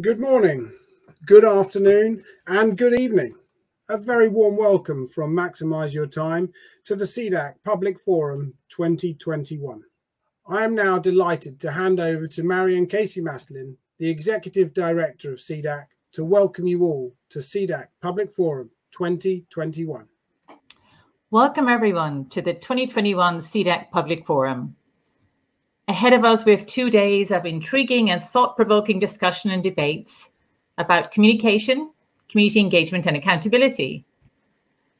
Good morning, good afternoon, and good evening. A very warm welcome from Maximise Your Time to the CEDAC Public Forum 2021. I am now delighted to hand over to Marion Casey-Maslin, the Executive Director of CEDAC, to welcome you all to CEDAC Public Forum 2021. Welcome everyone to the 2021 CEDAC Public Forum. Ahead of us, we have 2 days of intriguing and thought-provoking discussion and debates about communication, community engagement, and accountability.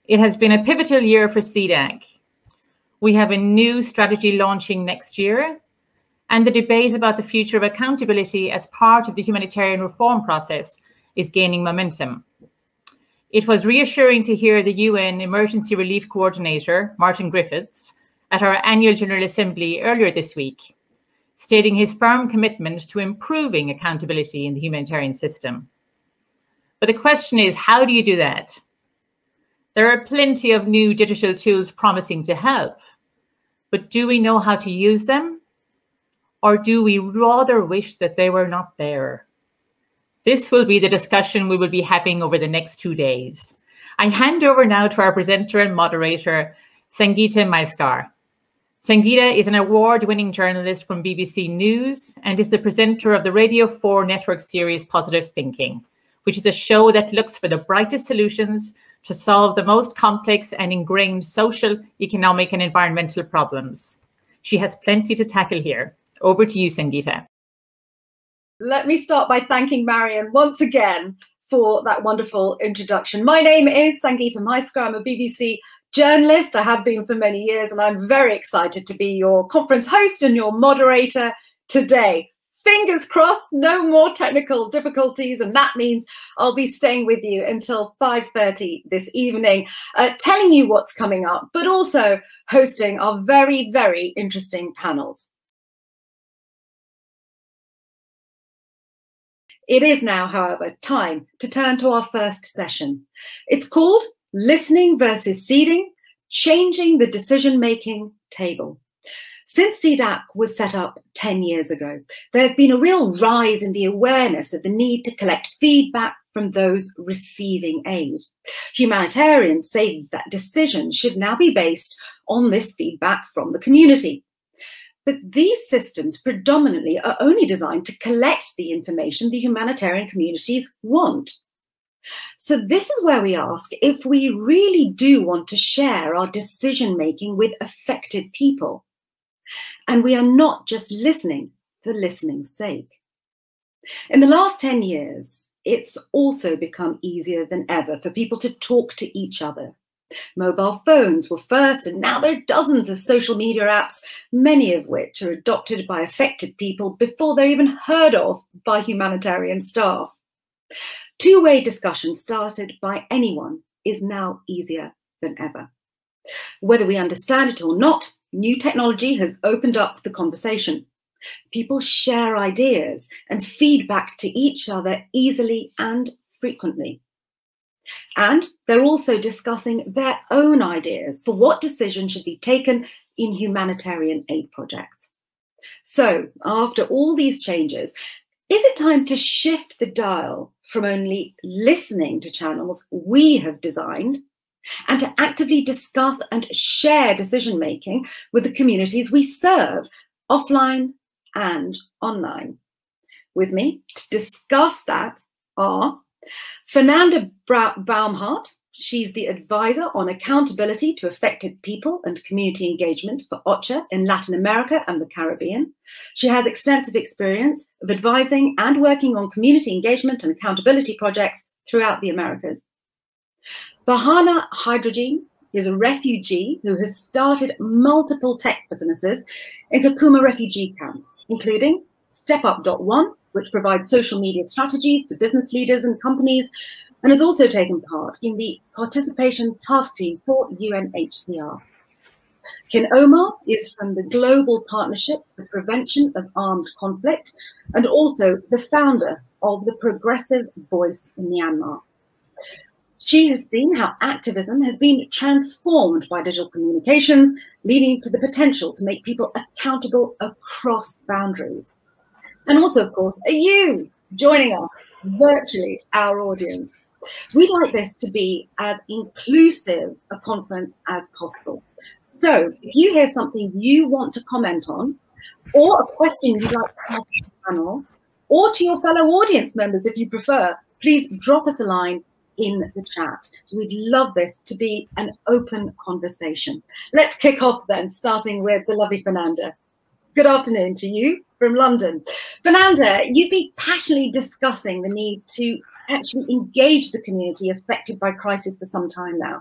It has been a pivotal year for CEDAC. We have a new strategy launching next year, and the debate about the future of accountability as part of the humanitarian reform process is gaining momentum. It was reassuring to hear the UN Emergency Relief Coordinator, Martin Griffiths, at our annual General Assembly earlier this week, stating his firm commitment to improving accountability in the humanitarian system. But the question is, how do you do that? There are plenty of new digital tools promising to help, but do we know how to use them? Or do we rather wish that they were not there? This will be the discussion we will be having over the next 2 days. I hand over now to our presenter and moderator, Sangeeta Maiskar. Sangeeta is an award-winning journalist from BBC News and is the presenter of the Radio 4 network series Positive Thinking, which is a show that looks for the brightest solutions to solve the most complex and ingrained social, economic, and environmental problems. She has plenty to tackle here. Over to you, Sangeeta. Let me start by thanking Marion once again for that wonderful introduction. My name is Sangeeta Maiskar. I'm a BBC journalist. I have been for many years, and I'm very excited to be your conference host and your moderator today. Fingers crossed, no more technical difficulties, and that means I'll be staying with you until 5:30 this evening, telling you what's coming up, but also hosting our very, very interesting panels. It is now, however, time to turn to our first session. It's called Listening versus Seeding, Changing the Decision-Making Table. Since CEDAC was set up 10 years ago, there's been a real rise in the awareness of the need to collect feedback from those receiving aid. Humanitarians say that decisions should now be based on this feedback from the community. But these systems predominantly are only designed to collect the information the humanitarian communities want. So this is where we ask if we really do want to share our decision-making with affected people. And we are not just listening for listening's sake. In the last 10 years, it's also become easier than ever for people to talk to each other. Mobile phones were first, and now there are dozens of social media apps, many of which are adopted by affected people before they're even heard of by humanitarian staff. Two-way discussion started by anyone is now easier than ever. Whether we understand it or not, new technology has opened up the conversation. People share ideas and feedback to each other easily and frequently. And they're also discussing their own ideas for what decisions should be taken in humanitarian aid projects. So, after all these changes, is it time to shift the dial from only listening to channels we have designed and to actively discuss and share decision-making with the communities we serve, offline and online? With me to discuss that are Fernanda Baumhart. She's the advisor on accountability to affected people and community engagement for OCHA in Latin America and the Caribbean. She has extensive experience of advising and working on community engagement and accountability projects throughout the Americas. Bahana Hydrogen is a refugee who has started multiple tech businesses in Kakuma refugee camp, including StepUp.one, which provides social media strategies to business leaders and companies, and has also taken part in the participation task team for UNHCR. Kin Omar is from the Global Partnership for the Prevention of Armed Conflict and also the founder of the Progressive Voice in Myanmar. She has seen how activism has been transformed by digital communications, leading to the potential to make people accountable across boundaries. And also, of course, are you, joining us virtually, our audience. We'd like this to be as inclusive a conference as possible. So if you hear something you want to comment on, or a question you'd like to ask the panel, or to your fellow audience members if you prefer, please drop us a line in the chat. We'd love this to be an open conversation. Let's kick off then, starting with the lovely Fernanda. Good afternoon to you from London. Fernanda, you've been passionately discussing the need to actually engage the community affected by crisis for some time now,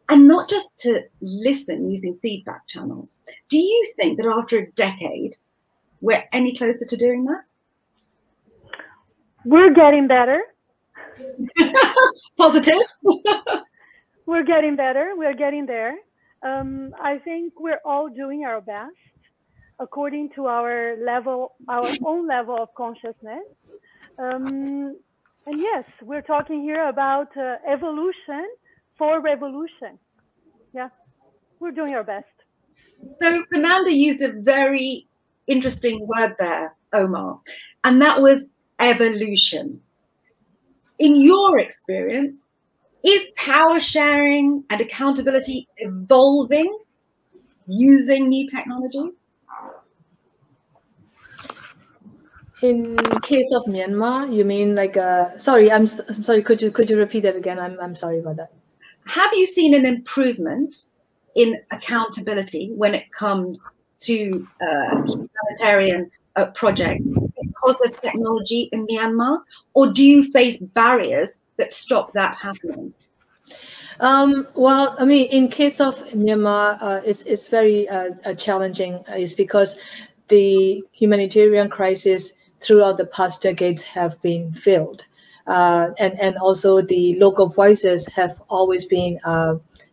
and not just to listen using feedback channels. Do you think that after a decade, we're any closer to doing that? We're getting better. Positive. We're getting better. We're getting there. I think we're all doing our best according to our level, our own level of consciousness. And yes, we're talking here about evolution for revolution. Yeah, we're doing our best. So Fernanda used a very interesting word there, Omar, and that was evolution. In your experience, is power sharing and accountability evolving using new technologies? In case of Myanmar, you mean like sorry, I'm sorry, could you repeat that again? I'm sorry about that. Have you seen an improvement in accountability when it comes to humanitarian projects because of technology in Myanmar, or do you face barriers that stop that happening? Well, I mean, in case of Myanmar, it's very challenging. Is because the humanitarian crisis throughout the past decades have been filled, and also the local voices have always been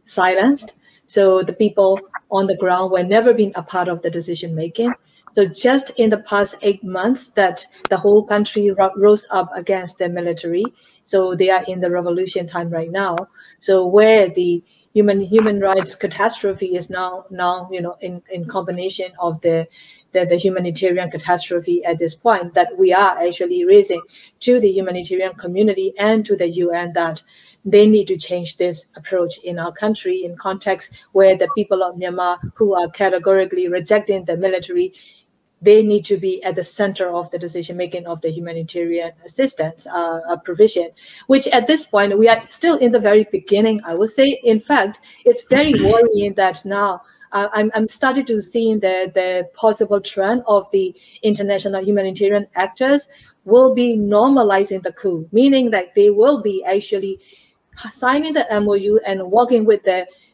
silenced. So the people on the ground were never been a part of the decision making. So just in the past 8 months that the whole country rose up against the military. So they are in the revolution time right now. So where the human rights catastrophe is now you know, in combination of the humanitarian catastrophe at this point, that we are actually raising to the humanitarian community and to the UN that they need to change this approach in our country in context where the people of Myanmar who are categorically rejecting the military, they need to be at the center of the decision-making of the humanitarian assistance provision, which at this point, we are still in the very beginning, I would say. In fact, it's very worrying that now I'm starting to see the possible trend of the international humanitarian actors will be normalizing the coup, meaning that they will be actually signing the MOU and working with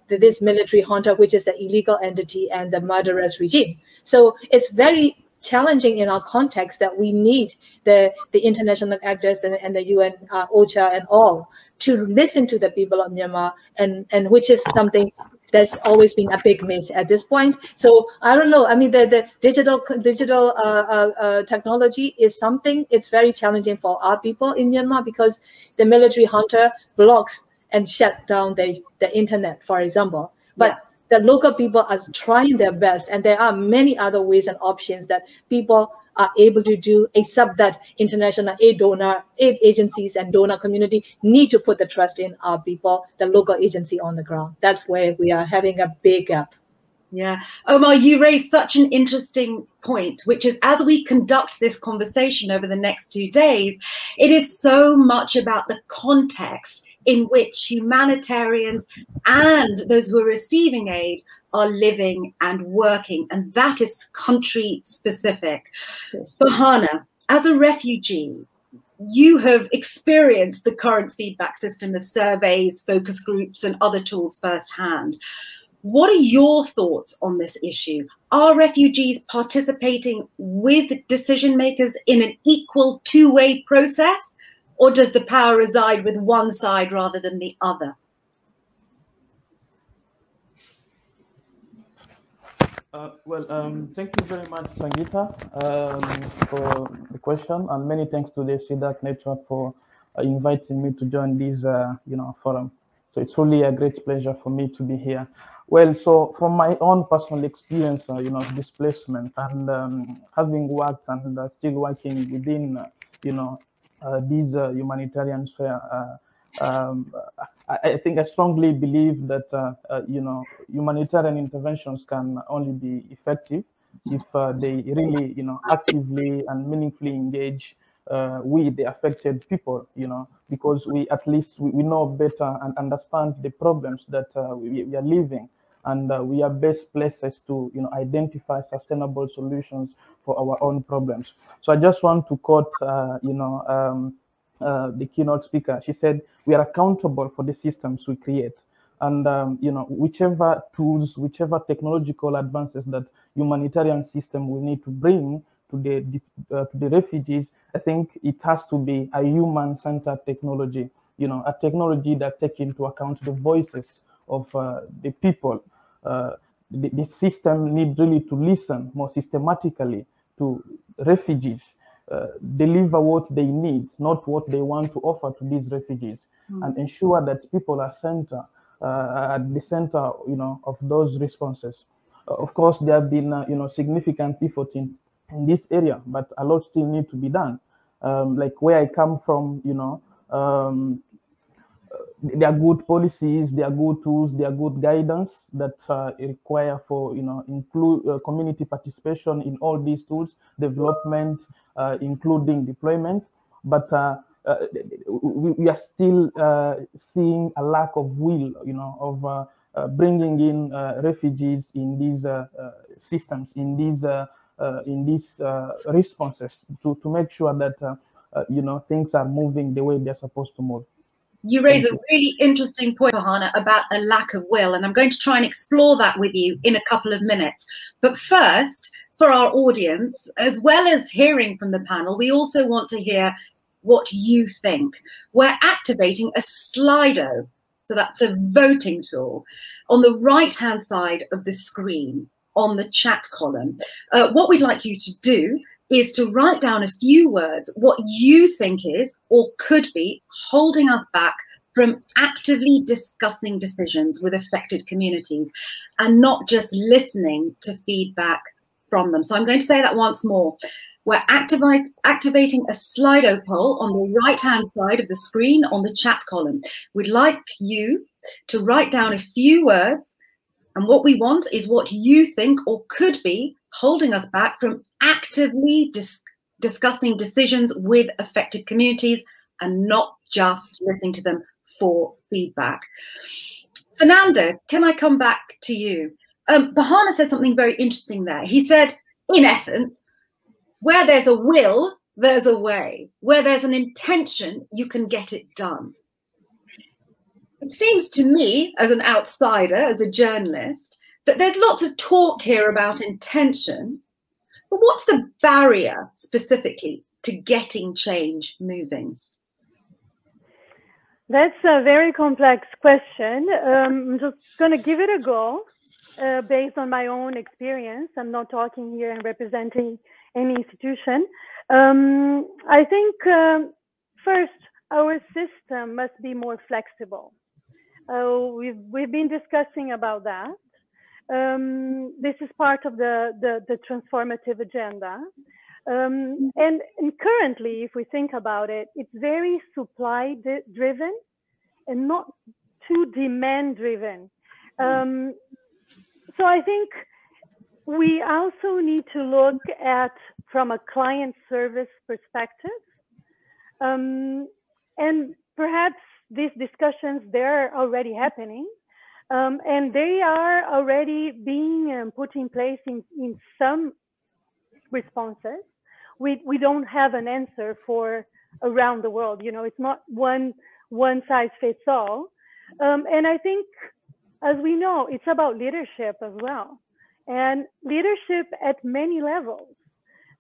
this military junta, which is the illegal entity and the murderous regime. So it's very challenging in our context that we need the international actors and the UN, OCHA and all to listen to the people of Myanmar, and which is something that's always been a big miss at this point. So I don't know. I mean, the digital technology is something. It's very challenging for our people in Myanmar because the military junta blocks and shut down the internet, for example. But the local people are trying their best, and there are many other ways and options that people are able to do, except that international aid agencies and donor community need to put the trust in our people, the local agency on the ground. That's where we are having a big gap. Yeah. Omar, you raised such an interesting point, which is as we conduct this conversation over the next 2 days, it is so much about the context in which humanitarians and those who are receiving aid are living and working, and that is country specific. Yes. Bahana, as a refugee, you have experienced the current feedback system of surveys, focus groups, and other tools firsthand. What are your thoughts on this issue? Are refugees participating with decision makers in an equal two-way process? Or does the power reside with one side rather than the other? Thank you very much, Sangeeta, for the question, and many thanks to the CEDAC network for inviting me to join this, forum. So it's really a great pleasure for me to be here. Well, so from my own personal experience, displacement, and having worked and still working within these humanitarian sphere. I think I strongly believe that humanitarian interventions can only be effective if they really actively and meaningfully engage with the affected people, because we at least we know better and understand the problems that we are living, and we are best places to identify sustainable solutions for our own problems. So I just want to quote the keynote speaker. She said, we are accountable for the systems we create. And whichever tools, whichever technological advances that humanitarian system will need to bring to the refugees, I think it has to be a human-centered technology. A technology that takes into account the voices of the people. The system needs really to listen more systematically to refugees, deliver what they need, not what they want to offer to these refugees, and ensure that people are at the center, of those responses. Of course, there have been, significant effort in this area, but a lot still need to be done. Like where I come from, there are good policies, there are good tools, there are good guidance that require for include community participation in all these tools, development, including deployment. But we are still seeing a lack of will, of bringing in refugees in these systems, in these responses to make sure that things are moving the way they're supposed to move. You raise a really interesting point, Farhana, about a lack of will, and I'm going to try and explore that with you in a couple of minutes. But first, for our audience, as well as hearing from the panel, we also want to hear what you think. We're activating a Slido, so that's a voting tool, on the right-hand side of the screen on the chat column. What we'd like you to do is to write down a few words, what you think is or could be holding us back from actively discussing decisions with affected communities and not just listening to feedback from them. So I'm going to say that once more. We're activating a Slido poll on the right-hand side of the screen on the chat column. We'd like you to write down a few words, and what we want is what you think or could be holding us back from actively discussing decisions with affected communities and not just listening to them for feedback. Fernando, can I come back to you? Farhana said something very interesting there. He said, in essence, where there's a will, there's a way. Where there's an intention, you can get it done. It seems to me, as an outsider, as a journalist, that there's lots of talk here about intention, but what's the barrier specifically to getting change moving? That's a very complex question. I'm just going to give it a go based on my own experience. I'm not talking here and representing any institution. I think first, our system must be more flexible. We've been discussing about that. This is part of the transformative agenda. And currently, if we think about it, it's very supply driven and not too demand driven. So I think we also need to look at from a client service perspective. And perhaps these discussions, they're already happening. And they are already being put in place in some responses. We don't have an answer for around the world. It's not one size fits all. And I think, as we know, it's about leadership as well. And leadership at many levels.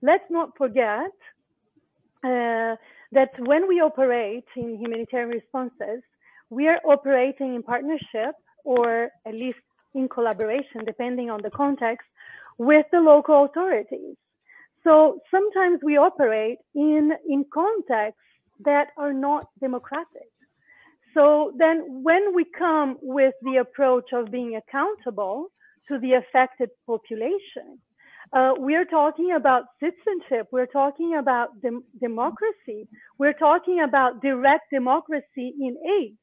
Let's not forget that when we operate in humanitarian responses, we are operating in partnership, or at least in collaboration, depending on the context, with the local authorities. So sometimes we operate in contexts that are not democratic. So then when we come with the approach of being accountable to the affected population, We're talking about citizenship. We're talking about democracy. We're talking about direct democracy in aid.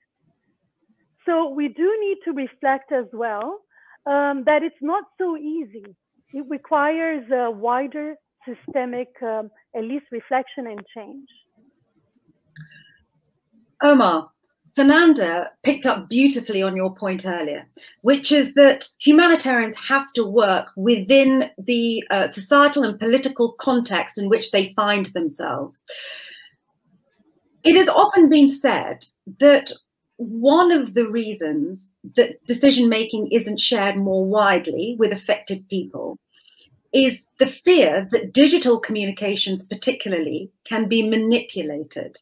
So we do need to reflect as well that it's not so easy. It requires a wider systemic, at least reflection and change. Omar, Fernanda picked up beautifully on your point earlier, which is that humanitarians have to work within the societal and political context in which they find themselves. It has often been said that one of the reasons that decision-making isn't shared more widely with affected people is the fear that digital communications particularly can be manipulated.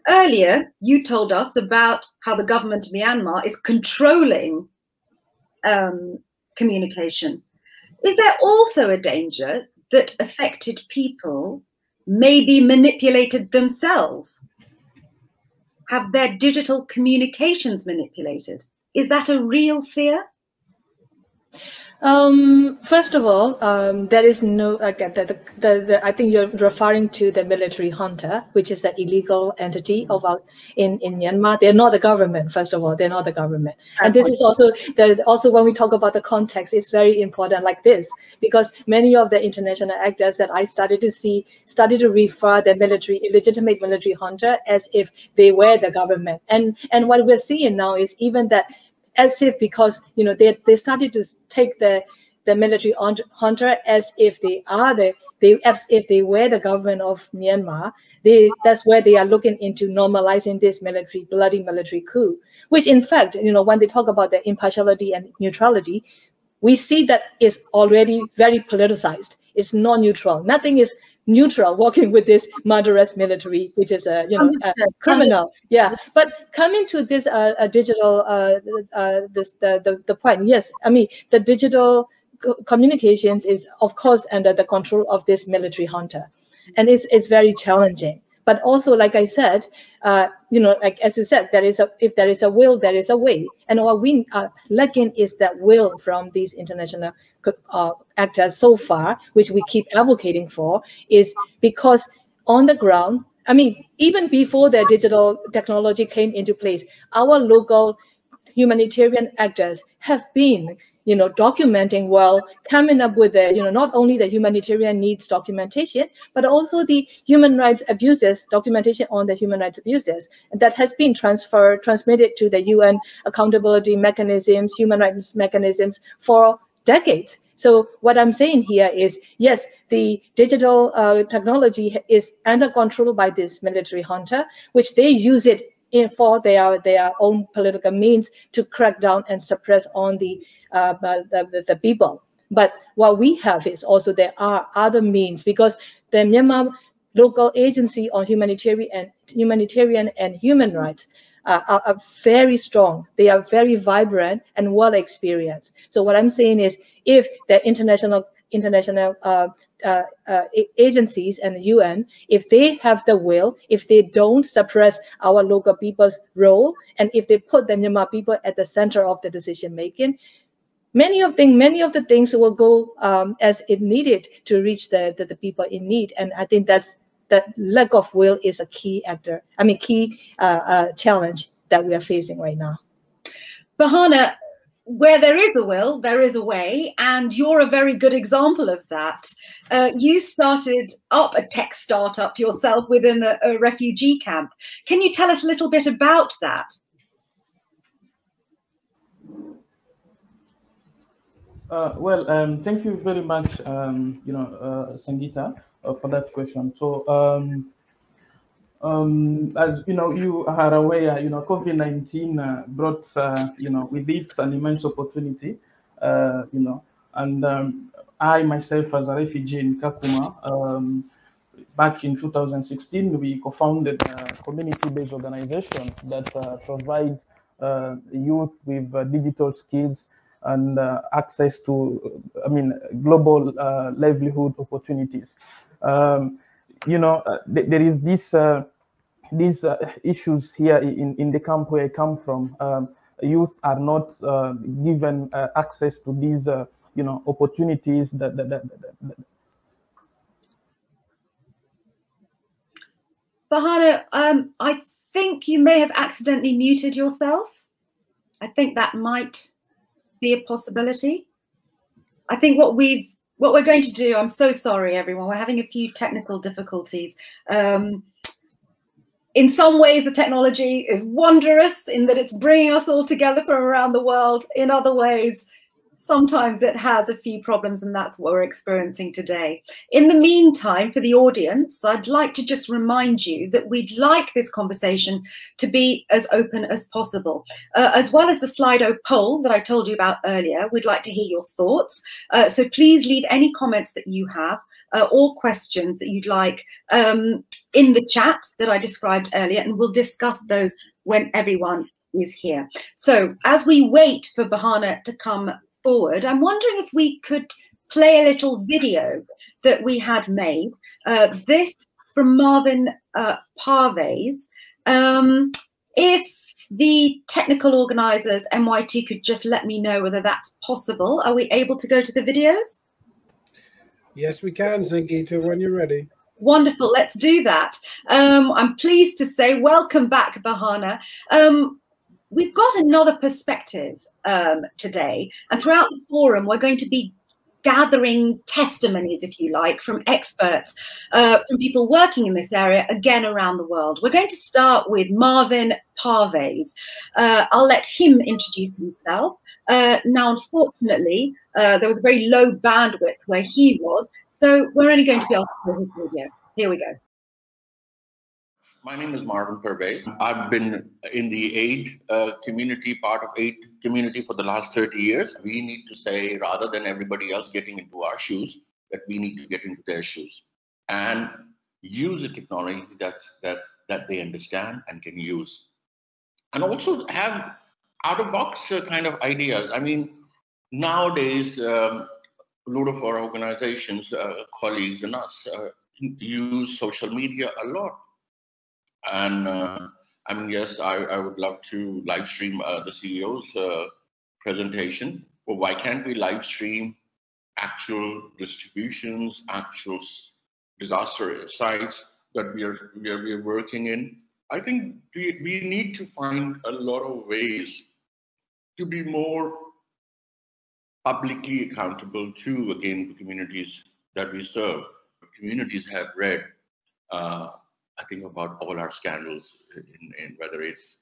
Earlier, you told us about how the government of Myanmar is controlling communication. Is there also a danger that affected people may be manipulated themselves? Have their digital communications manipulated? Is that a real fear? First of all, there is no, I think you're referring to the military junta, which is the illegal entity of in Myanmar. They're not the government, first of all, they're not the government. And this is also when we talk about the context, it's very important like this, because many of the international actors that I started to refer the illegitimate military junta as if they were the government. And what we're seeing now is even that, as if, because they started to take the military junta as if they were the government of Myanmar. That's where they are looking into normalizing this bloody military coup, which in fact, when they talk about the impartiality and neutrality, we see that it's already very politicized. It's not neutral. Nothing is neutral working with this murderous military, which is a criminal. Yeah, but coming to this digital the point, yes, I mean the digital communications is of course under the control of this military junta, and it's very challenging. But also, like I said, like as you said, if there is a will, there is a way. And what we are lacking is that will from these international actors so far, which we keep advocating for, is because on the ground, I mean, even before the digital technology came into place, our local humanitarian actors have been documenting well, coming up with the, not only the humanitarian needs documentation, but also the human rights abuses, documentation on the human rights abuses that has been transmitted to the UN accountability mechanisms, human rights mechanisms for decades. So what I'm saying here is, yes, the digital technology is under control by this military junta, which they use it for their own political means to crack down and suppress on the people. But what we have is also there are other means, because the Myanmar local agency on humanitarian and human rights are very strong. They are very vibrant and well experienced. So what I'm saying is, if the international agencies and the UN, if they have the will, if they don't suppress our local people's role, and if they put the Myanmar people at the center of the decision making, many of the things will go as it needed to reach the people in need. And I think that lack of will is a key challenge that we are facing right now. Bahana, where there is a will, there is a way, and you're a very good example of that. You started up a tech startup yourself within a refugee camp. Can you tell us a little bit about that? Thank you very much, Sangeeta, for that question. So, as you are aware, COVID-19 brought, with it an immense opportunity, and I myself, as a refugee in Kakuma, back in 2016, we co-founded a community-based organization that provides youth with digital skills and access to, global livelihood opportunities. There is these issues here in the camp where I come from. Youth are not given access to these opportunities that Bahana, I think you may have accidentally muted yourself. I think that might be a possibility. I think what we're going to do, I'm so sorry, everyone. We're having a few technical difficulties. In some ways, the technology is wondrous in that it's bringing us all together from around the world. In other ways, sometimes it has a few problems, and that's what we're experiencing today. In the meantime, for the audience, I'd like to just remind you that we'd like this conversation to be as open as possible. As well as the Slido poll that I told you about earlier, we'd like to hear your thoughts. So please leave any comments that you have or questions that you'd like in the chat that I described earlier, and we'll discuss those when everyone is here. So as we wait for Bahana to come forward, I'm wondering if we could play a little video that we had made. This from Marvin Parvez. If the technical organizers, MYT, could just let me know whether that's possible. Are we able to go to the videos? Yes, we can, Sangeeta, when you're ready. Wonderful, let's do that. I'm pleased to say, welcome back, Bahana. We've got another perspective today, and throughout the forum we're going to be gathering testimonies, if you like, from experts, from people working in this area, again around the world. We're going to start with Marvin Parvez. I'll let him introduce himself. Now, unfortunately, there was a very low bandwidth where he was, so we're only going to be able to hear his video. Here we go. My name is Marvin Parvez. I've been in the aid community, part of aid community for the last 30 years. We need to say, rather than everybody else getting into our shoes, that we need to get into their shoes and use a technology that they understand and can use. And also have out-of-box kind of ideas. I mean, nowadays, a lot of our organizations, colleagues and us, use social media a lot. And I mean, yes, I would love to live stream the CEO's presentation, but why can't we live stream actual distributions, actual disaster sites that we are working in? I think we need to find a lot of ways to be more publicly accountable to, again, the communities that we serve. Communities have read I think about all our scandals, in whether it's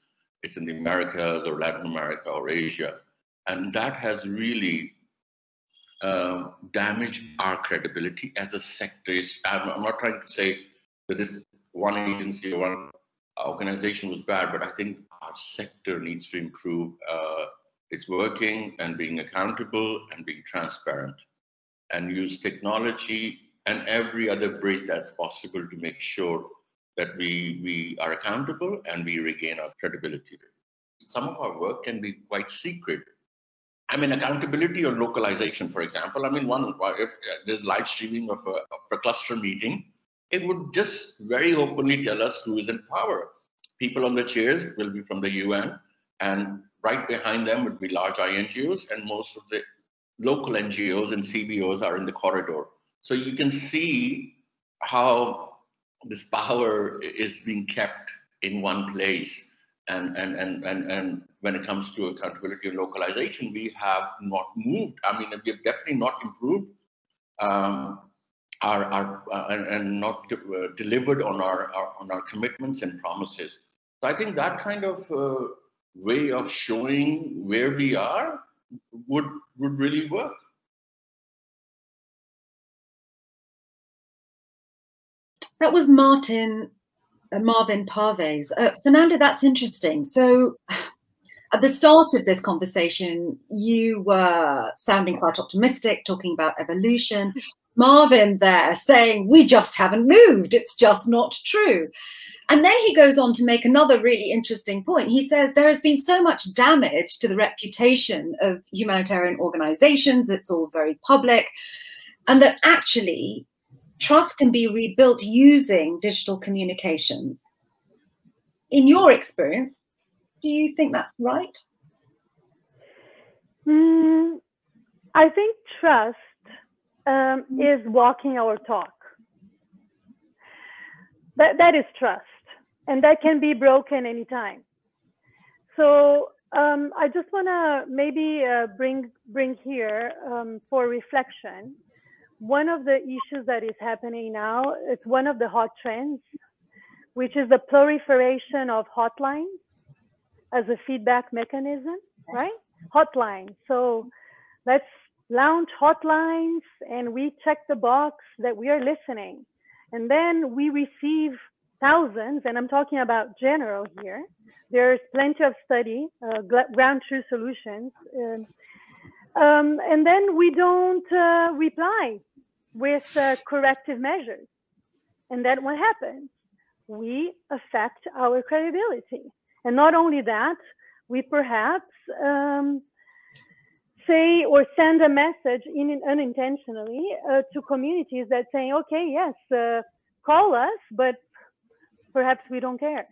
in the Americas or Latin America or Asia, and that has really damaged our credibility as a sector. I'm not trying to say that this one agency or one organization was bad, but I think our sector needs to improve its working and being accountable and being transparent, and use technology and every other bridge that's possible to make sure that we are accountable and we regain our credibility. Some of our work can be quite secret. I mean, accountability or localization, for example. I mean, if there's live streaming of a cluster meeting, it would just very openly tell us who is in power. People on the chairs will be from the UN, and right behind them would be large INGOs, and most of the local NGOs and CBOs are in the corridor. So you can see how this power is being kept in one place, and when it comes to accountability and localization, we have not moved. I mean, we have definitely not improved and not delivered on our commitments and promises. So I think that kind of way of showing where we are would really work. That was Marvin Parvez. Fernando, that's interesting. So at the start of this conversation, you were sounding quite optimistic, talking about evolution. Marvin there saying, we just haven't moved. It's just not true. And then he goes on to make another really interesting point. He says there has been so much damage to the reputation of humanitarian organizations. It's all very public. And that actually trust can be rebuilt using digital communications. In your experience, do you think that's right? I think trust is walking our talk. That is trust, and that can be broken anytime. So I just want to maybe bring here for reflection. One of the issues that is happening now, it's one of the hot trends, which is the proliferation of hotlines as a feedback mechanism, right? Hotlines. So let's launch hotlines and we check the box that we are listening. And then we receive thousands, and I'm talking about general here. There's plenty of study, ground truth solutions. And then we don't reply with corrective measures. And then what happens? We affect our credibility. And not only that, we perhaps say or send a message unintentionally to communities that say, okay, yes, call us, but perhaps we don't care.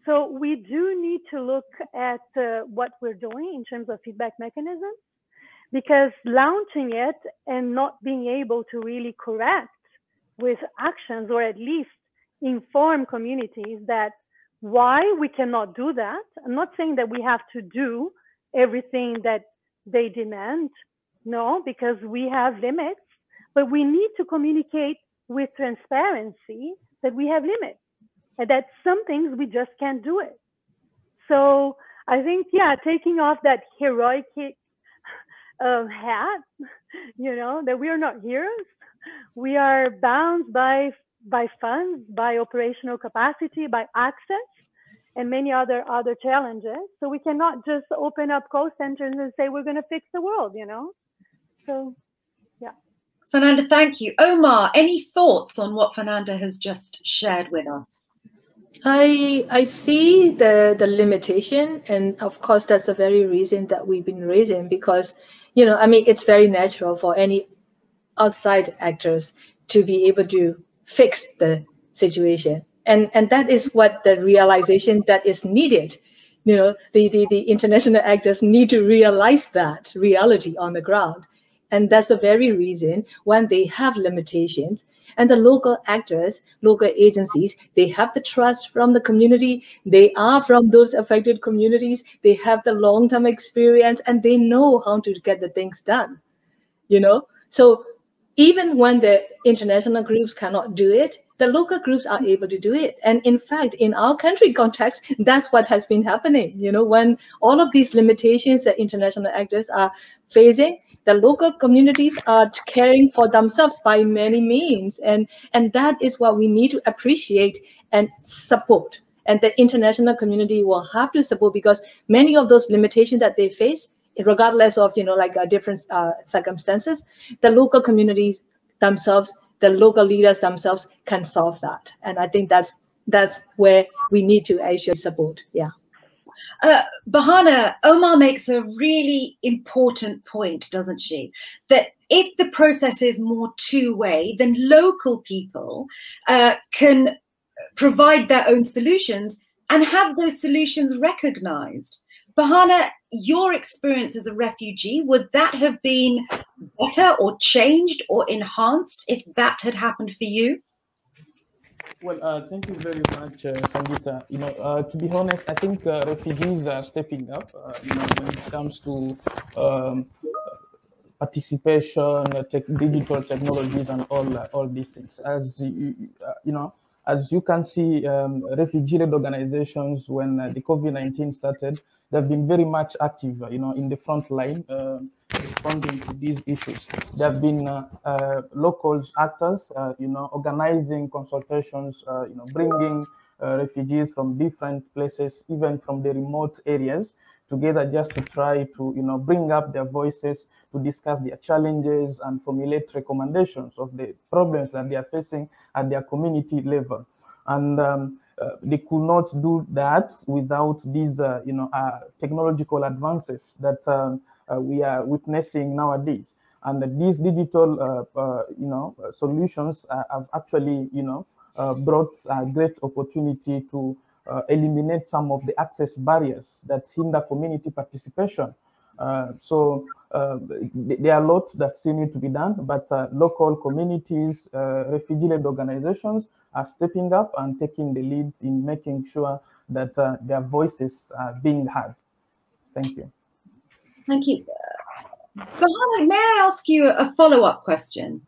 So we do need to look at what we're doing in terms of feedback mechanisms, because launching it and not being able to really correct with actions, or at least inform communities that why we cannot do that. I'm not saying that we have to do everything that they demand, no, because we have limits, but we need to communicate with transparency that we have limits and that some things we just can't do it. So I think, yeah, taking off that heroic hat, you know, that we are not heroes. We are bound by funds, by operational capacity, by access, and many other challenges. So we cannot just open up call centers and say we're going to fix the world, you know. So, yeah. Fernanda, thank you. Omar, any thoughts on what Fernanda has just shared with us? I see the limitation, and of course that's the very reason that we've been raising, because, you know, I mean, it's very natural for any outside actors to be able to fix the situation, and that is what the realization that is needed. You know, the international actors need to realize that reality on the ground. And that's the very reason when they have limitations, and the local actors, local agencies, they have the trust from the community. They are from those affected communities. They have the long-term experience, and they know how to get the things done, you know? So even when the international groups cannot do it, the local groups are able to do it. And in fact, in our country context, that's what has been happening. You know, when all of these limitations that international actors are facing, the local communities are caring for themselves by many means. And that is what we need to appreciate and support. And the international community will have to support, because many of those limitations that they face, regardless of, you know, like different circumstances, the local communities themselves, the local leaders themselves can solve that. And I think that's where we need to actually support. Yeah. Bahana, Omar makes a really important point, doesn't she? That if the process is more two-way, then local people can provide their own solutions and have those solutions recognized. Bahana, your experience as a refugee, would that have been better or changed or enhanced if that had happened for you? Well, thank you very much, Sangeeta. You know, to be honest, I think refugees are stepping up, you know, when it comes to participation, digital technologies, and all these things. As you know, as you can see, refugee-led organizations, when the COVID-19 started, they've been very much active, you know, in the front line, responding to these issues. There have been local actors, you know, organizing consultations, you know, bringing refugees from different places, even from the remote areas, together just to try to, you know, bring up their voices, to discuss their challenges and formulate recommendations of the problems that they are facing at their community level. And they could not do that without these, you know, technological advances that we are witnessing nowadays. And these digital, you know, solutions have actually, you know, brought a great opportunity to eliminate some of the access barriers that hinder community participation. There are lots that still need to be done, but local communities, refugee-led organizations are stepping up and taking the lead in making sure that their voices are being heard. Thank you. Thank you. Bahana, may I ask you a follow-up question?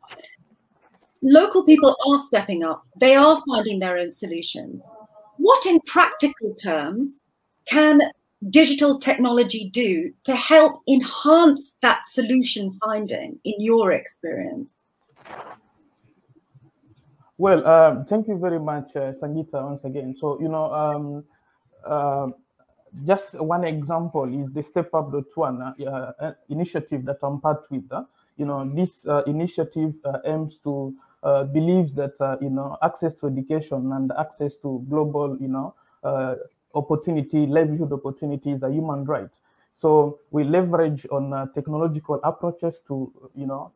Local people are stepping up. They are finding their own solutions. What, in practical terms, can digital technology do to help enhance that solution finding in your experience? Well, thank you very much, Sangeeta, once again. So, you know, just one example is the Step Up.1 initiative that I'm part with. You know, this initiative aims to believes that you know, access to education and access to global, you know, opportunity, livelihood opportunities are human rights. So we leverage on technological approaches to, you know,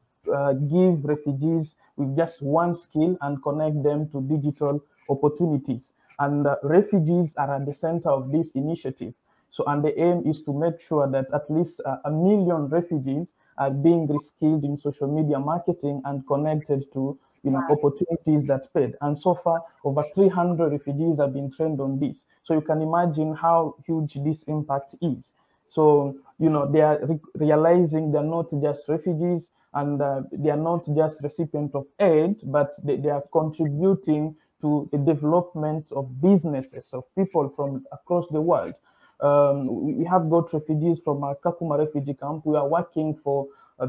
give refugees with just one skill and connect them to digital opportunities. And refugees are at the center of this initiative. So, and the aim is to make sure that at least 1 million refugees are being reskilled in social media marketing and connected to, you know, opportunities that paid. And so far, over 300 refugees have been trained on this. So you can imagine how huge this impact is. So, you know, they are realizing they're not just refugees and they are not just recipients of aid, but they are contributing to the development of businesses, of people from across the world. We have got refugees from our Kakuma refugee camp. We are working for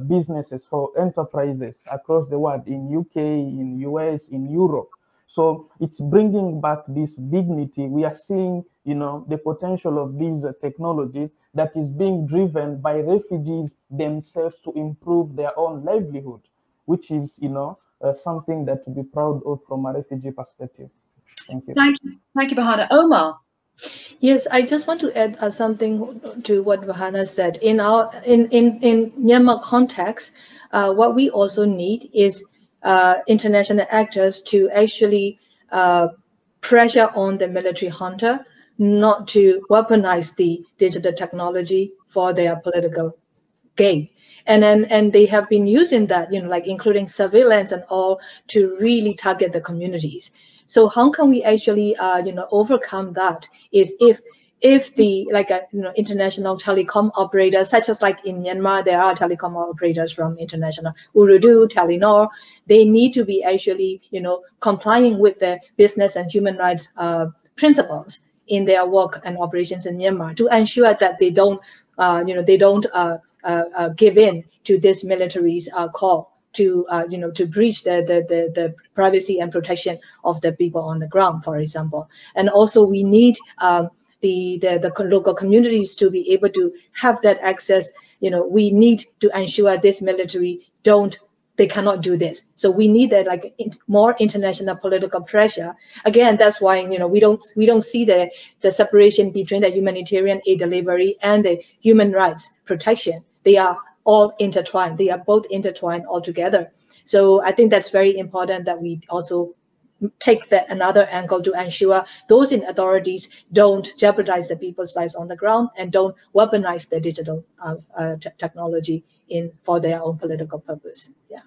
businesses, for enterprises across the world, in UK, in US, in Europe. So it's bringing back this dignity. We are seeing, you know, the potential of these technologies that is being driven by refugees themselves to improve their own livelihood, which is, you know, something that to be proud of from a refugee perspective. Thank you. Thank you, Bahana. Omar. Yes, I just want to add something to what Bahana said. In Myanmar context, what we also need is international actors to actually pressure on the military junta not to weaponize the digital technology for their political gain. And they have been using that, you know, like including surveillance and all, to really target the communities. So how can we actually, you know, overcome that? Is if the you know, international telecom operators, such as like in Myanmar, there are telecom operators from international, Ooredoo, Telenor, they need to be actually, you know, complying with the business and human rights principles in their work and operations in Myanmar to ensure that they don't, you know, they don't give in to this military's call to, you know, to breach the privacy and protection of the people on the ground, for example. And also we need the local communities to be able to have that access. You know, we need to ensure this military they cannot do this. So we need that, like, more international political pressure. Again, that's why, you know, we don't see the separation between the humanitarian aid delivery and the human rights protection. They are all intertwined. They are both intertwined altogether. So I think that's very important that we also take that another angle to ensure those in authorities don't jeopardize the people's lives on the ground and don't weaponize the digital technology for their own political purpose. Yeah.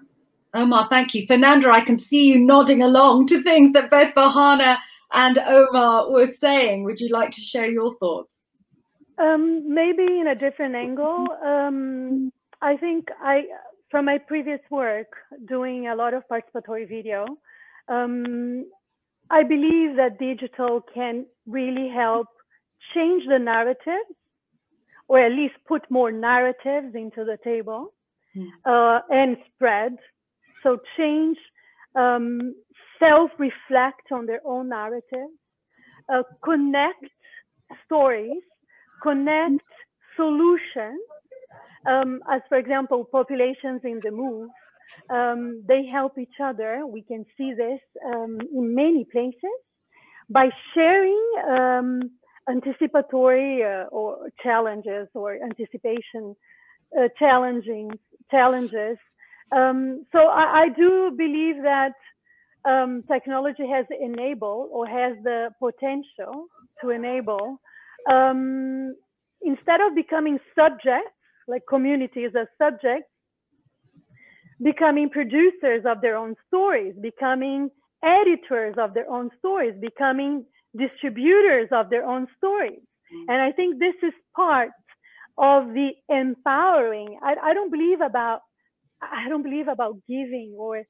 Omar, thank you. Fernanda, I can see you nodding along to things that both Bahana and Omar were saying. Would you like to share your thoughts? Maybe in a different angle. I think from my previous work, doing a lot of participatory video, I believe that digital can really help change the narrative, or at least put more narratives into the table, and spread. So change, self-reflect on their own narrative, connect stories, connect solutions. As for example, populations in the move, they help each other. We can see this in many places by sharing anticipatory or challenges or anticipation challenges. So I do believe that technology has enabled, or has the potential to enable, instead of becoming subjects, like communities as subjects, becoming producers of their own stories, becoming editors of their own stories, becoming distributors of their own stories. And I think this is part of the empowering. I don't believe about giving or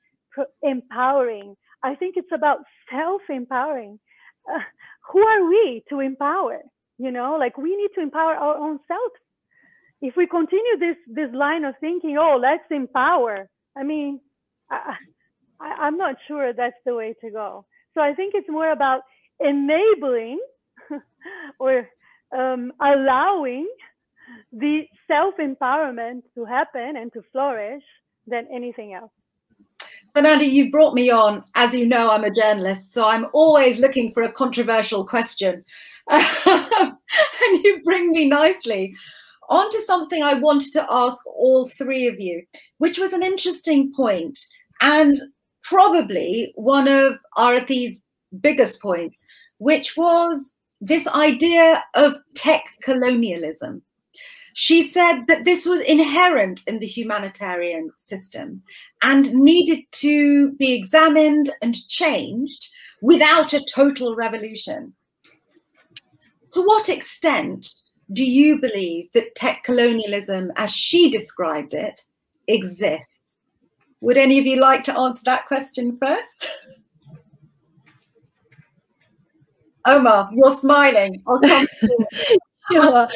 empowering. I think it's about self-empowering. Who are we to empower? You know, like we need to empower our own selves. If we continue this line of thinking, oh, let's empower, I mean, I'm not sure that's the way to go. So I think it's more about enabling or allowing the self-empowerment to happen and to flourish than anything else. Fernanda, you brought me on. As you know, I'm a journalist, so I'm always looking for a controversial question. And you bring me nicely onto something I wanted to ask all three of you, which was an interesting point and probably one of Arathi's biggest points, which was this idea of tech colonialism. She said that this was inherent in the humanitarian system and needed to be examined and changed without a total revolution. To what extent do you believe that tech colonialism, as she described it, exists? Would any of you like to answer that question first? Omar, you're smiling. I'll come to you. Sure.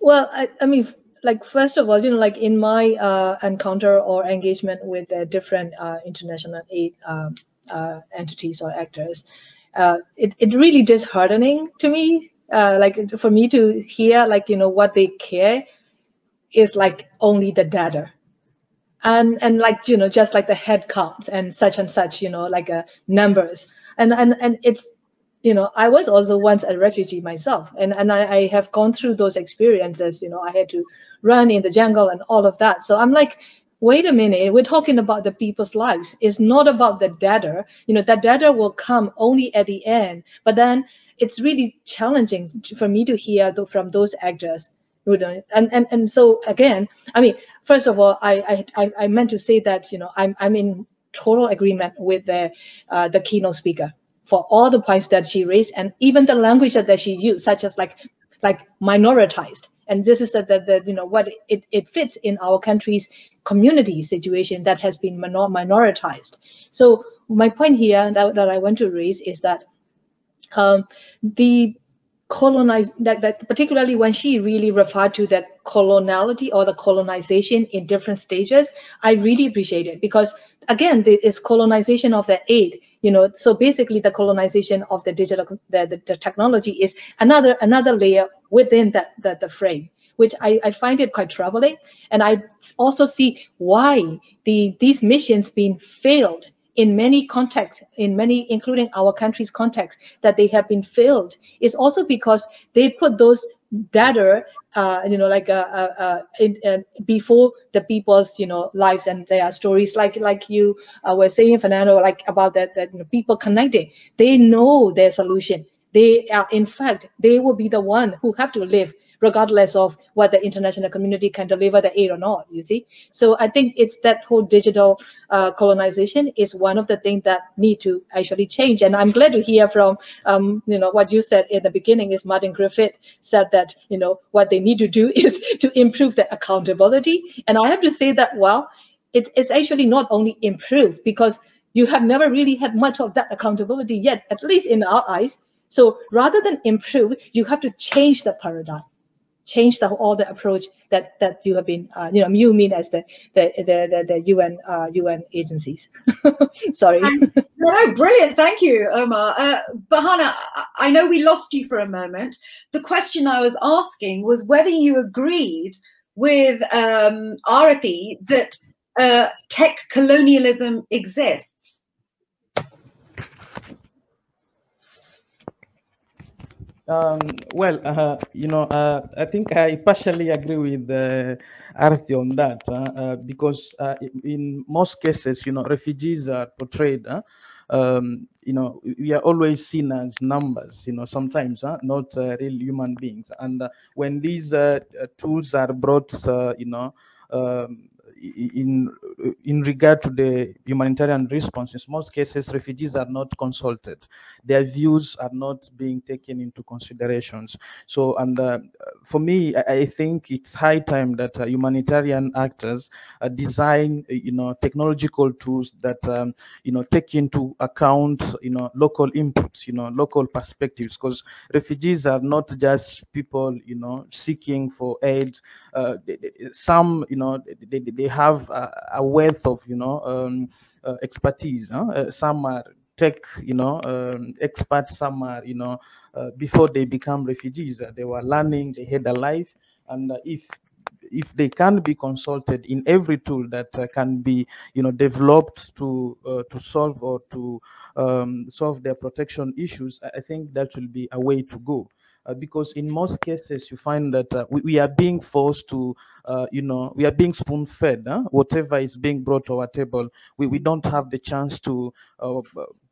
Well, I mean, like, first of all, you know, like in my encounter or engagement with different international aid entities or actors, it really disheartening to me. Like for me to hear, like, you know, what they care is like only the data. And like, you know, just like the head counts and such, you know, like numbers. And it's, you know, I was also once a refugee myself, and I have gone through those experiences. You know, I had to run in the jungle and all of that. So I'm like, wait a minute, we're talking about the people's lives. It's not about the data. You know, that data will come only at the end. But then it's really challenging for me to hear from those actors. And so again, I mean, first of all, I meant to say that, you know, I'm in total agreement with the keynote speaker for all the points that she raised, and even the language that she used, such as like minoritized. And this is the you know, what it fits in our country's community situation that has been minoritized. So my point here that I want to raise is that the that particularly when she really referred to that coloniality or the colonization in different stages, I really appreciate it, because again, there is colonization of the aid, you know. So basically the colonization of the digital, the technology is another layer within the frame, which I find it quite troubling. And I also see why these missions being failed in many contexts, including our country's context, that they have been failed, is also because they put those data, you know, like before the people's, you know, lives and their stories, like you were saying, Fernando, like about that you know, people connecting. They know their solution. They are, in fact, they will be the one who have to live, regardless of what the international community can deliver the aid or not, you see. So I think it's that whole digital colonization is one of the things that need to actually change. And I'm glad to hear from, you know, what you said in the beginning is Martin Griffith said that, you know, what they need to do is to improve the accountability. And I have to say that, well, it's actually not only improve, because you have never really had much of that accountability yet, at least in our eyes. So rather than improve, you have to change the paradigm, change all the approach that you have been, you know, you mean as the UN agencies. Sorry. No, brilliant. Thank you, Omar. Bahana, I know we lost you for a moment. The question I was asking was whether you agreed with Arathi that tech colonialism exists. Well, you know, I think I partially agree with Arathi on that, because in most cases, you know, refugees are portrayed you know, we are always seen as numbers, you know, sometimes, not real human beings. And when these tools are brought, you know, in regard to the humanitarian response, in most cases, refugees are not consulted. Their views are not being taken into considerations. So, and for me, I think it's high time that humanitarian actors design, you know, technological tools that, you know, take into account, you know, local inputs, you know, local perspectives, because refugees are not just people, you know, seeking for aid. Some, you know, they have a wealth of, you know, expertise. Some are tech, you know, experts. Some are, you know, before they become refugees, they were learning, they had a life. And if they can be consulted in every tool that can be, you know, developed to solve or to solve their protection issues, I think that will be a way to go. Because in most cases, you find that we are being forced to, you know, we are being spoon-fed. Whatever is being brought to our table, we don't have the chance to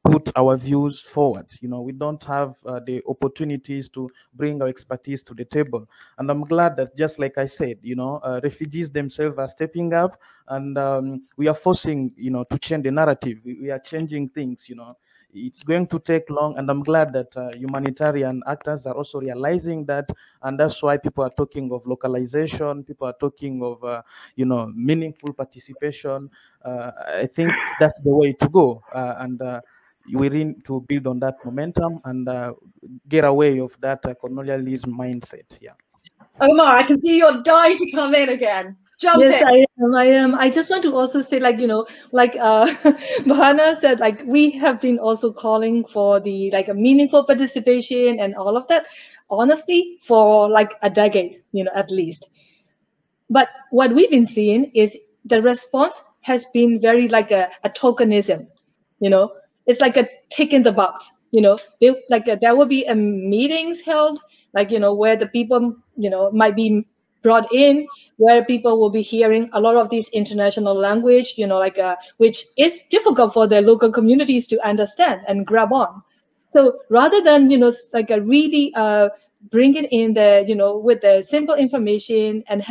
put our views forward. You know, we don't have the opportunities to bring our expertise to the table. And I'm glad that, just like I said, you know, refugees themselves are stepping up, and we are forcing, you know, to change the narrative. We are changing things, you know. It's going to take long, and I'm glad that humanitarian actors are also realizing that, and that's why people are talking of localization. People are talking of, you know, meaningful participation. I think that's the way to go, and we need to build on that momentum and get away of that colonialism mindset. Yeah. Omar, I can see you're dying to come in again. Jump yes, in. I am. I just want to also say, like, you know, like Bahana said, like, we have been also calling for the, like, a meaningful participation and all of that, honestly, for like a decade, you know, at least. But what we've been seeing is the response has been very like a tokenism, you know. It's like a tick in the box, you know. They, like, there will be meetings held, like, you know, where the people, you know, might be brought in, where people will be hearing a lot of these international language, you know, like which is difficult for their local communities to understand and grab on. So rather than, you know, like a really bringing in the, you know, with the simple information and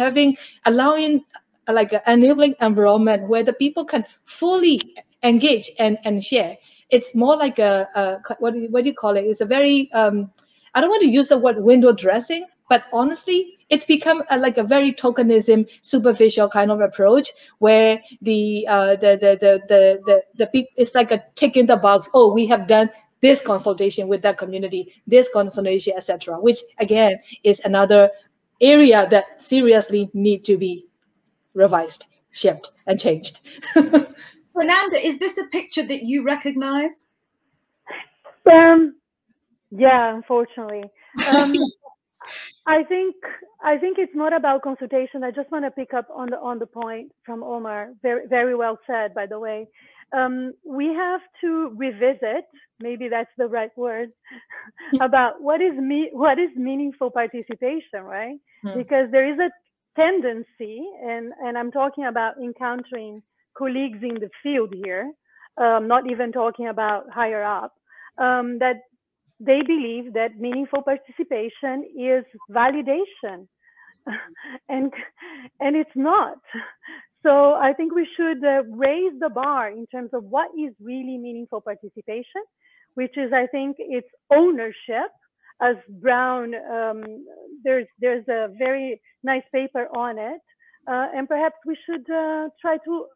allowing like an enabling environment where the people can fully engage and share. It's more like what do you call it? It's a very I don't want to use the word window dressing, but honestly, it's become like a very tokenism, superficial kind of approach where the people, it's like a tick in the box. Oh, we have done this consultation with that community, this consultation, etc., which again is another area that seriously need to be revised, shipped, and changed. Fernanda, is this a picture that you recognize? Yeah, unfortunately. I think it's not about consultation. I just want to pick up on the point from Omar. Very, very well said, by the way. We have to revisit, maybe that's the right word, about what is meaningful participation, right? Because there is a tendency, and I'm talking about encountering colleagues in the field here, not even talking about higher up, that they believe that meaningful participation is validation, and it's not. So I think we should raise the bar in terms of what is really meaningful participation, which is, I think, it's ownership. As Brown, there's a very nice paper on it, and perhaps we should try to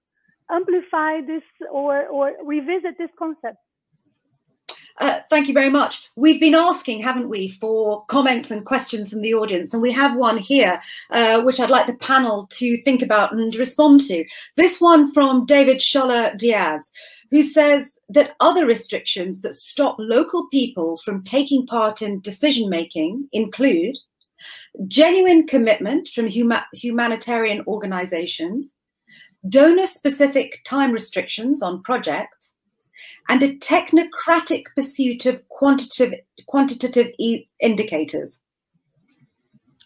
amplify this or revisit this concept. Thank you very much. We've been asking, haven't we, for comments and questions from the audience, and we have one here, which I'd like the panel to think about and respond to. This one from David Scholler Diaz, who says that other restrictions that stop local people from taking part in decision-making include genuine commitment from humanitarian organizations, donor-specific time restrictions on projects, and a technocratic pursuit of quantitative indicators.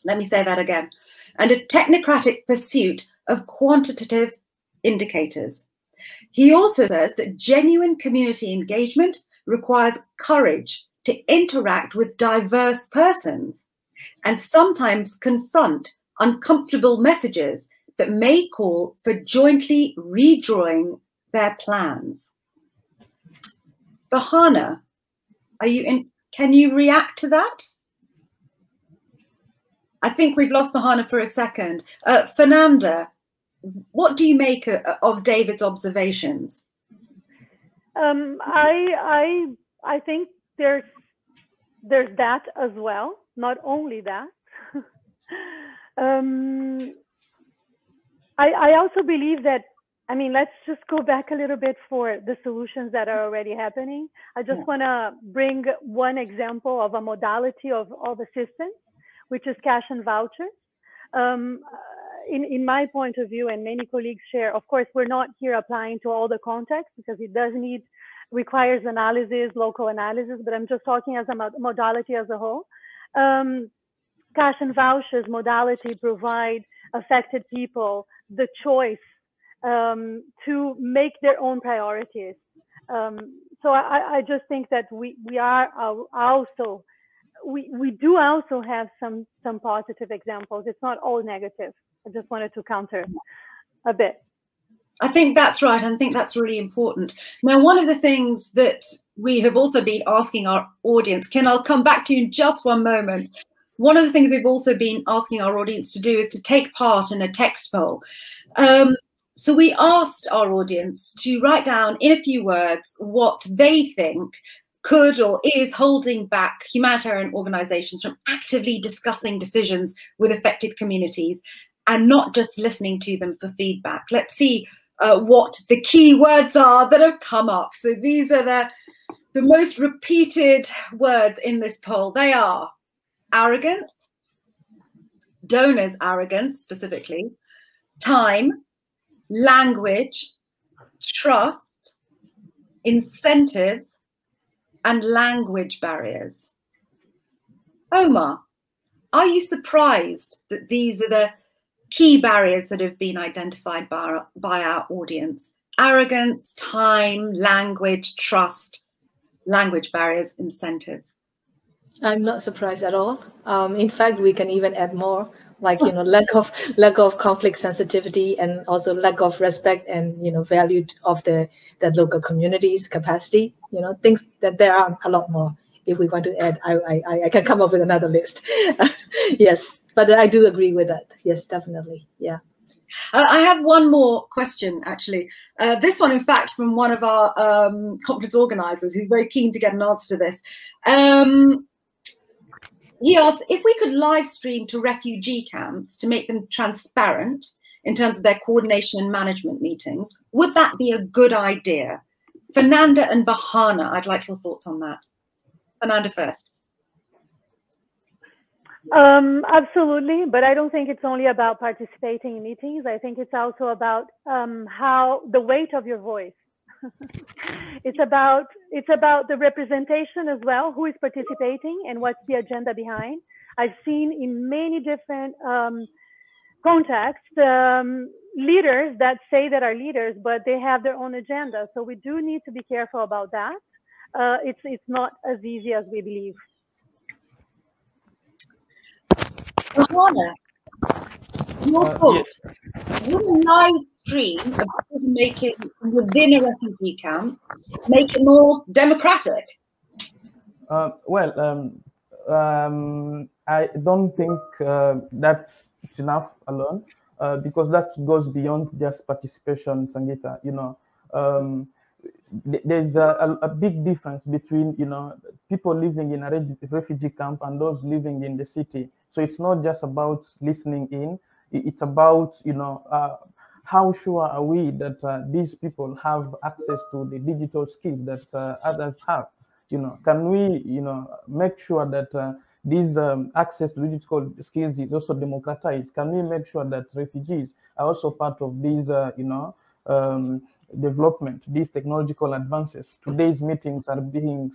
Let me say that again. And a technocratic pursuit of quantitative indicators. He also says that genuine community engagement requires courage to interact with diverse persons and sometimes confront uncomfortable messages that may call for jointly redrawing their plans. Bahana, can you react to that? I think we've lost Bahana for a second. Fernanda, what do you make of David's observations? I think there's that as well. Not only that. I also believe that, I mean, let's just go back a little bit for the solutions that are already happening. I just want to bring one example of a modality of assistance, which is cash and vouchers. In my point of view, and many colleagues share, of course, we're not here applying to all the context because it does requires analysis, local analysis, but I'm just talking as a modality as a whole. Cash and vouchers modality provide affected people the choice to make their own priorities. So I just think that we do also have some positive examples. It's not all negative. I just wanted to counter a bit. I think that's right. I think that's really important. Now, one of the things that we have also been asking our audience, Ken, I'll come back to you in just one moment. One of the things we've also been asking our audience to do is to take part in a text poll. So we asked our audience to write down in a few words what they think could or is holding back humanitarian organizations from actively discussing decisions with affected communities and not just listening to them for feedback. Let's see what the key words are that have come up. So these are the most repeated words in this poll. They are arrogance, donors' arrogance specifically, time, language, trust, incentives, and language barriers. Omar, are you surprised that these are the key barriers that have been identified by our audience? Arrogance, time, language, trust, language barriers, incentives. I'm not surprised at all. In fact, we can even add more, like, lack of conflict sensitivity and also lack of respect and, value of the local community's capacity, things that there are a lot more. If we want to add, I can come up with another list. Yes, but I do agree with that. Yes, definitely. Yeah. I have one more question, actually. This one, in fact, from one of our conference organizers who's very keen to get an answer to this. He asked if we could live stream to refugee camps to make them transparent in terms of their coordination and management meetings. Would that be a good idea? Fernanda and Bahana, I'd like your thoughts on that. Fernanda first. Absolutely, but I don't think it's only about participating in meetings. I think it's also about how the weight of your voice. It's about the representation as well, who is participating and what's the agenda behind. I've seen in many different contexts leaders that say that are leaders, but they have their own agenda. So we do need to be careful about that. It's not as easy as we believe. Bahana, your thoughts? Yes. Would a live stream of decision-making within a refugee camp make it more democratic? I don't think that's enough alone, because that goes beyond just participation, Sangeeta. There's a big difference between people living in a refugee camp and those living in the city. So it's not just about listening in. It's about how sure are we that these people have access to the digital skills that others have? Can we make sure that these access to digital skills is also democratized? Can we make sure that refugees are also part of these development, these technological advances? Today's meetings are being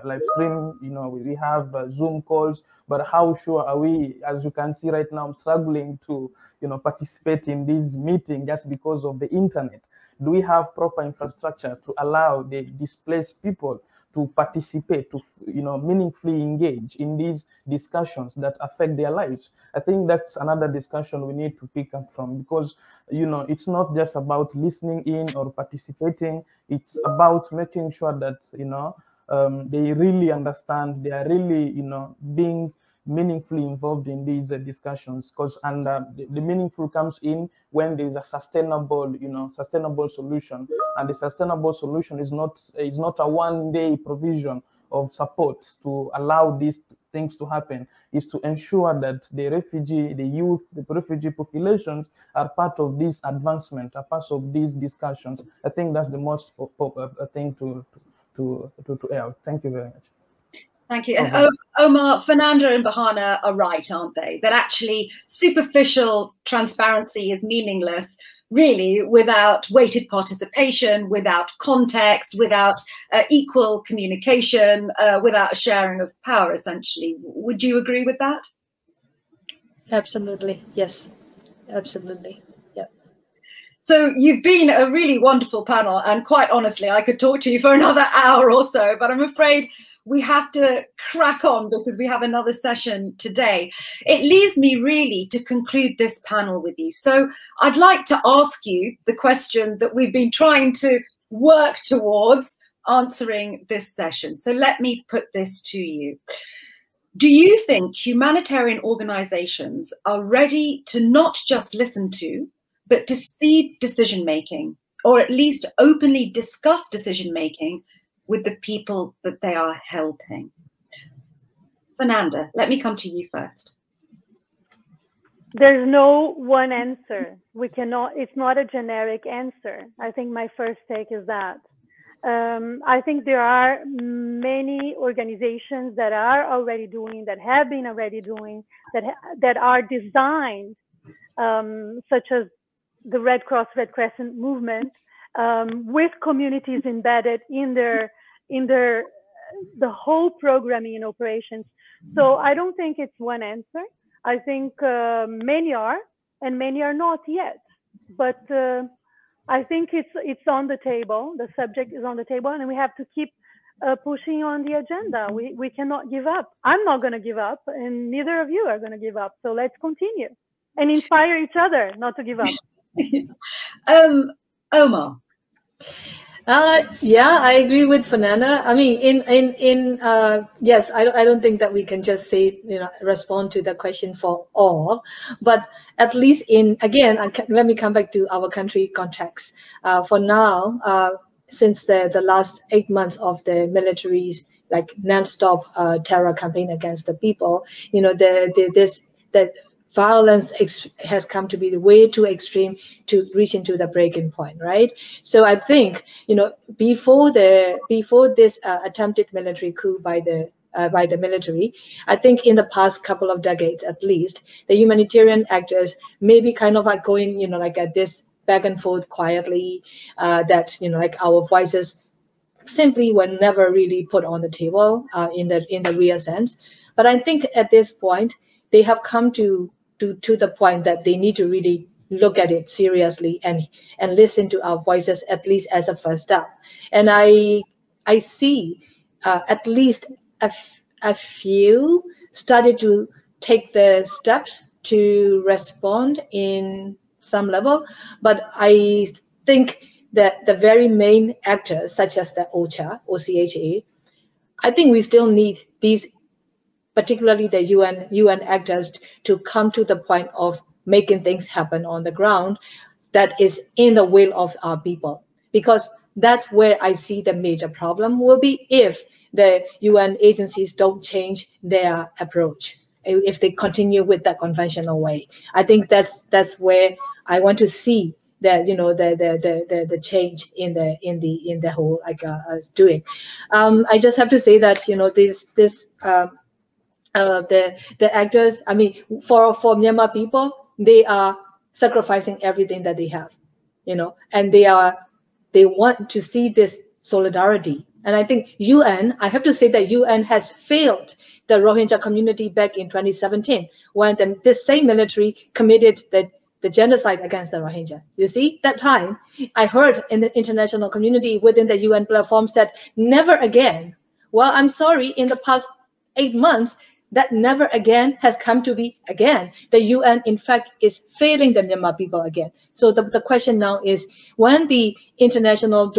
live streamed. We have Zoom calls, but how sure are we? As you can see right now, I'm struggling to participate in this meeting just because of the internet. Do we have proper infrastructure to allow the displaced people to participate, to meaningfully engage in these discussions that affect their lives? I think that's another discussion we need to pick up from, because it's not just about listening in or participating. It's about making sure that they really understand, they are really being meaningfully involved in these discussions. Because the meaningful comes in when there is a sustainable solution, and the sustainable solution is not a one-day provision of support to allow these things to happen. Is to ensure that the refugee, the youth, the refugee populations are part of this advancement, are part of these discussions. I think that's the most thing to air. Thank you very much. Thank you. And Omar, Fernanda and Bahana are right, aren't they? That actually superficial transparency is meaningless, really, without weighted participation, without context, without equal communication, without a sharing of power, essentially. Would you agree with that? Absolutely. Yes, absolutely. Yeah. So you've been a really wonderful panel, and quite honestly, I could talk to you for another hour or so, but I'm afraid we have to crack on because we have another session today. It leaves me really to conclude this panel with you. So I'd like to ask you the question that we've been trying to work towards answering this session. So let me put this to you. Do you think humanitarian organizations are ready to not just listen to, but to see decision-making, or at least openly discuss decision-making with the people that they are helping? Fernanda, let me come to you first. There's no one answer. It's not a generic answer. I think my first take is that. I think there are many organizations that are already doing, that have been already doing, that are designed, such as the Red Cross, Red Crescent movement, with communities embedded in the whole programming and operations. So I don't think it's one answer. I think many are, and many are not yet. But I think it's on the table. The subject is on the table, and we have to keep pushing on the agenda. We cannot give up. I'm not going to give up, and neither of you are going to give up. So let's continue and inspire each other not to give up. Omar. Yeah, I agree with Fernanda. I mean, yes, I don't think that we can just say, respond to the question for all, but at least let me come back to our country context. For now, since the last 8 months of the military's non-stop terror campaign against the people, that violence has come to be way too extreme to reach into the breaking point, right? So I think, before this attempted military coup by the military, I think in the past couple of decades at least, the humanitarian actors may be kind of like going, at this back and forth quietly, that our voices simply were never really put on the table in the real sense. But I think at this point they have come to the point that they need to really look at it seriously and listen to our voices, at least as a first step. And I see at least a few started to take the steps to respond in some level, but I think that the very main actors, such as the OCHA, I think we still need these, particularly the UN actors, to come to the point of making things happen on the ground that is in the will of our people. Because that's where I see the major problem will be if the UN agencies don't change their approach, if they continue with that conventional way. I think that's where I want to see that the change in the whole doing. I just have to say that the actors, I mean, for Myanmar people, they are sacrificing everything that they have, and they want to see this solidarity. And I think I have to say that UN has failed the Rohingya community back in 2017 when this same military committed the the genocide against the Rohingya. You see, that time I heard in the international community within the UN platform said, never again. Well, I'm sorry, in the past 8 months, that never again has come to be again. The UN, in fact, is failing the Myanmar people again. So the question now is, when the international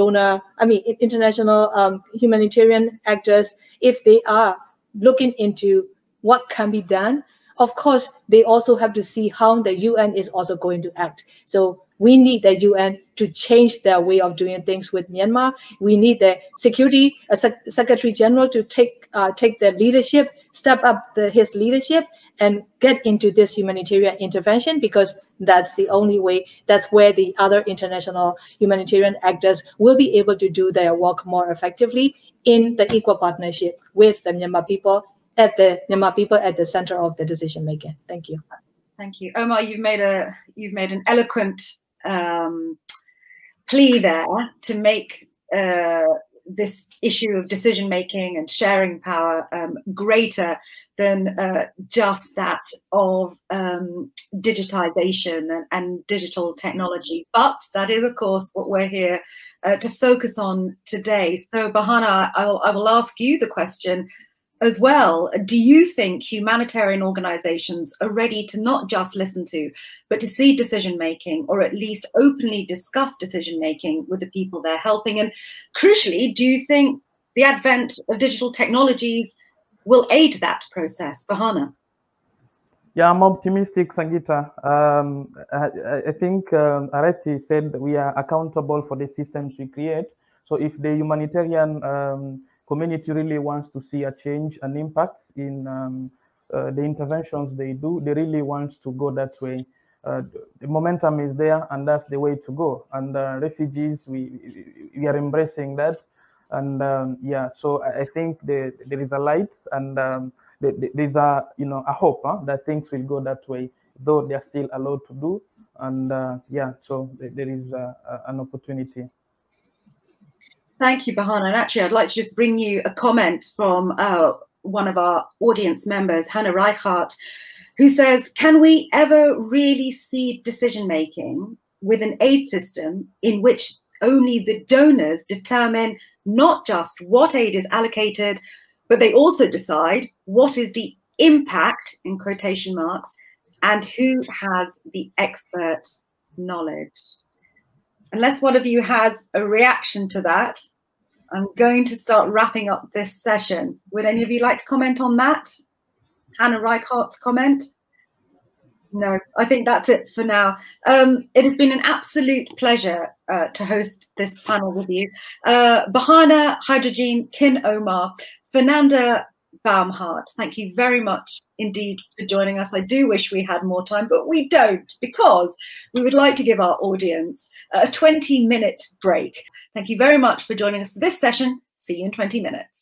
international humanitarian actors, if they are looking into what can be done, of course, they also have to see how the UN is also going to act. So we need the UN to change their way of doing things with Myanmar. We need the Security Secretary General to take the leadership, step up his leadership, and get into this humanitarian intervention, because that's the only way. That's where the other international humanitarian actors will be able to do their work more effectively in the equal partnership with the Myanmar people, at the center of the decision making. Thank you. Thank you, Omar. You've made an eloquent plea there to make this issue of decision making and sharing power greater than just that of digitization and digital technology. But that is, of course, what we're here to focus on today. So, Bahana, I will ask you the question as well. Do you think humanitarian organizations are ready to not just listen to, but to see decision making, or at least openly discuss decision making with the people they're helping? And crucially, do you think the advent of digital technologies will aid that process? Bahana? Yeah, I'm optimistic, Sangeeta. I think Areti said that we are accountable for the systems we create. So if the humanitarian community really wants to see a change, an impact in the interventions they do, they really want to go that way. The momentum is there, and that's the way to go. And refugees, we are embracing that. And yeah, so I think there is a light, and there's a a hope that things will go that way, though they're still a lot to do. And yeah, so there is an opportunity. Thank you, Bahana. And actually, I'd like to just bring you a comment from one of our audience members, Hannah Reichardt, who says, can we ever really see decision-making with an aid system in which only the donors determine not just what aid is allocated, but they also decide what is the impact, in quotation marks, and who has the expert knowledge? Unless one of you has a reaction to that, I'm going to start wrapping up this session. Would any of you like to comment on that? Hannah Reichardt's comment? No, I think that's it for now. It has been an absolute pleasure to host this panel with you. Bahana Hydrogen, Kin Omar, Fernanda Baumhart, thank you very much indeed for joining us. I do wish we had more time, but we don't, because we would like to give our audience a 20-minute break. Thank you very much for joining us for this session. See you in 20 minutes.